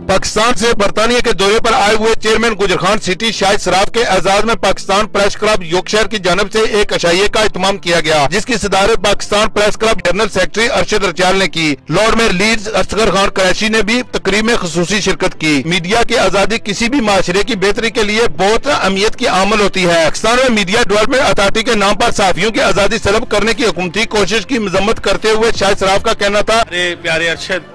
पाकिस्तान से बरतानिया के दौरे पर आए हुए चेयरमैन गुजरखान सिटी शाहिद सराफ के एजाज में पाकिस्तान प्रेस क्लब योर्कशायर की जानब से एक अशाइये का इत्माम किया गया, जिसकी सदारत Pakistan press club general secretary Arshad Rajal ने की। Lord mayor Leeds Asghar Khan Karachi ने भी तकरीब में खुसूसी शिरकत की। मीडिया की आजादी किसी भी माशरे की बेहतरी के लिए बहुत अहमियत की आमल होती है। पाकिस्तान में मीडिया डेवलपमेंट अथॉरिटी के नाम पर सहाफियों की आजादी सलब करने की हुकूमती कोशिश की मजम्मत करते हुए शाहिद सराफ का कहना था, प्यारे अरशद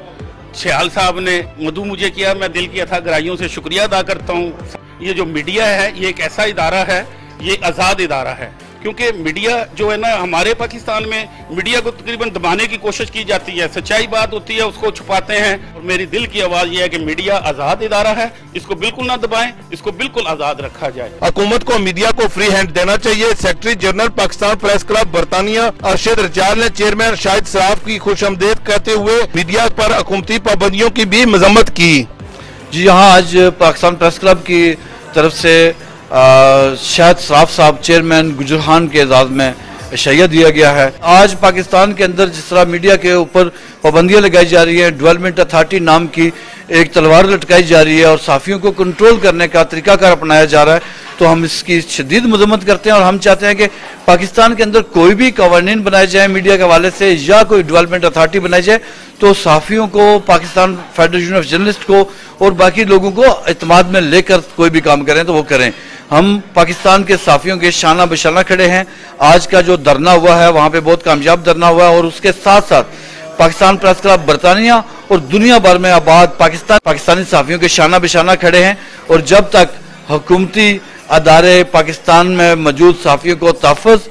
छयाल साहब ने मदू मुझे किया, मैं दिल की अथा गहराइयों से शुक्रिया अदा करता हूँ। ये जो मीडिया है ये एक ऐसा इदारा है, ये आज़ाद इदारा है, क्योंकि मीडिया जो है ना, हमारे पाकिस्तान में मीडिया को तकरीबन दबाने की कोशिश की जाती है, सच्चाई बात होती है उसको छुपाते हैं। और मेरी दिल की आवाज़ ये है कि मीडिया आज़ाद इदारा है, इसको बिल्कुल ना दबाएं, इसको बिल्कुल आज़ाद रखा जाए। हुकूमत को मीडिया को फ्री हैंड देना चाहिए। Secretary general Pakistan press club बरतानिया अरशद रजाल ने चेयरमैन शाहिद सराफ की खुशामदीद कहते हुए मीडिया पर हुकूमती पाबंदियों की भी मजम्मत की। जी हाँ, आज पाकिस्तान प्रेस क्लब की तरफ से शाहिद सराफ साहब चेयरमैन गुजरखान के एजाज में शैया दिया गया है। आज पाकिस्तान के अंदर जिस तरह मीडिया के ऊपर पाबंदियां लगाई जा रही हैं, डेवलपमेंट अथॉरिटी नाम की एक तलवार लटकाई जा रही है और सहाफियों को कंट्रोल करने का तरीकाकार अपनाया जा रहा है, तो हम इसकी शदीद मजम्मत करते हैं। और हम चाहते हैं कि पाकिस्तान के अंदर कोई भी कवानीन बनाए जाए मीडिया के हवाले से या कोई डेवलपमेंट अथॉरिटी बनाई जाए तो सहाफियों को, पाकिस्तान फेडरेशन ऑफ जर्नलिस्ट को और बाकी लोगों को इत्मीनान में लेकर कोई भी काम करें तो वो करें। हम पाकिस्तान के सहाफियों के शाना बशाना खड़े हैं। आज का जो धरना हुआ है वहाँ पे बहुत कामयाब धरना हुआ है और उसके साथ साथ पाकिस्तान प्रेस क्लब बरतानिया और दुनिया भर में आबाद पाकिस्तानी सहाफियों के शाना बशाना खड़े हैं। और जब तक हुकूमती अदारे पाकिस्तान में मौजूद सहाफियों को तहफ़्फ़ुज़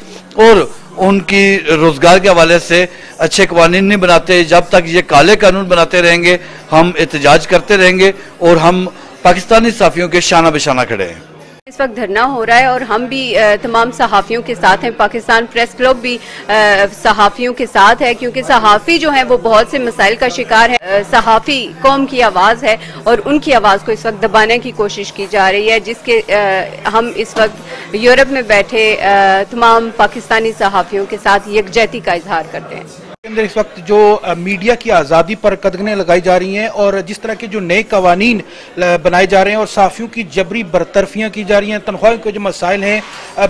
और उनकी रोजगार के हवाले से अच्छे कवानीन नहीं बनाते, जब तक ये काले कानून बनाते रहेंगे हम एहतजाज करते रहेंगे और हम पाकिस्तानी सहाफियों के शाना बशाना खड़े हैं। इस वक्त धरना हो रहा है और हम भी तमाम सहाफ़ियों के साथ हैं। पाकिस्तान प्रेस क्लब भी सहाफ़ियों के साथ है, क्योंकि सहाफ़ी जो हैं वो बहुत से मसाइल का शिकार है। सहाफ़ी कौम की आवाज़ है और उनकी आवाज़ को इस वक्त दबाने की कोशिश की जा रही है, जिसके हम इस वक्त यूरोप में बैठे तमाम पाकिस्तानी सहाफ़ियों के साथ यकजहती का इजहार करते हैं। अंदर इस वक्त जो मीडिया की आज़ादी पर कदगनें लगाई जा रही हैं और जिस तरह के जो नए कवानीन बनाए जा रहे हैं और सहाफ़ियों की जबरी बरतरफियाँ की जा रही हैं, तनख्वाह के जो मसाइल हैं,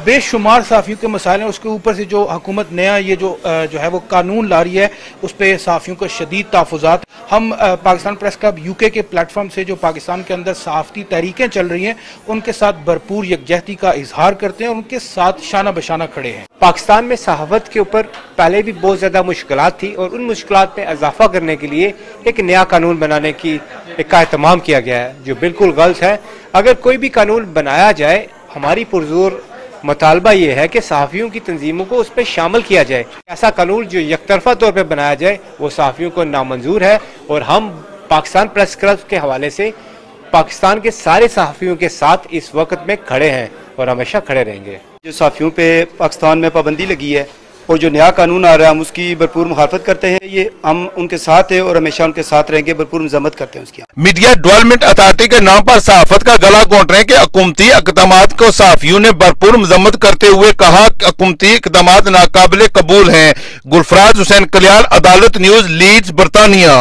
बेशुमार सहाफ़ियों के मसाइल हैं, उसके ऊपर से जो हुकूमत नया ये जो है वो कानून ला रही है उस पर सहाफ़ियों को शदीद तहफ़्फ़ुज़ात। हम पाकिस्तान प्रेस क्लब यूके के प्लेटफॉर्म से जो पाकिस्तान के अंदर सहाफ़ती तहरीकें चल रही हैं उनके साथ भरपूर यकजहती का इजहार करते हैं और उनके साथ शाना बशाना खड़े हैं। पाकिस्तान में सहाफ़त के ऊपर पहले भी बहुत ज़्यादा मुश्किलात थी और उन मुश्किलात में इजाफा करने के लिए एक नया कानून बनाने की का एहतमाम किया गया है, जो बिल्कुल गलत है। अगर कोई भी कानून बनाया जाए, हमारी पुरजोर मुतालबा ये है कि सहाफ़ियों की तंजीमों को उस पर शामिल किया जाए। ऐसा कानून जो यकतरफा तौर पर बनाया जाए वो सहाफ़ियों को नामंजूर है और हम पाकिस्तान प्रेस क्लब के हवाले से पाकिस्तान के सारे सहाफ़ियों के साथ इस वक्त में खड़े हैं और हमेशा खड़े रहेंगे। जो सहाफ़ियों पे पाकिस्तान में पाबंदी लगी है और जो नया कानून आ रहा है हम उसकी भरपूर मुखालफत करते हैं। ये हम उनके साथ हैं और हमेशा उनके साथ रहेंगे, भरपूर मजम्मत करते हैं उसकी। मीडिया डेवलपमेंट अथॉरिटी के नाम पर सहाफत का गला घोंट रहे के हुकूमती इक़दामात को सहाफियों ने भरपूर मजम्मत करते हुए कहा कि हुकूमती इक़दामात नाकाबिले कबूल हैं। गुलफराज हुसैन कल्याण, अदालत न्यूज़, लीड्स, बरतानिया।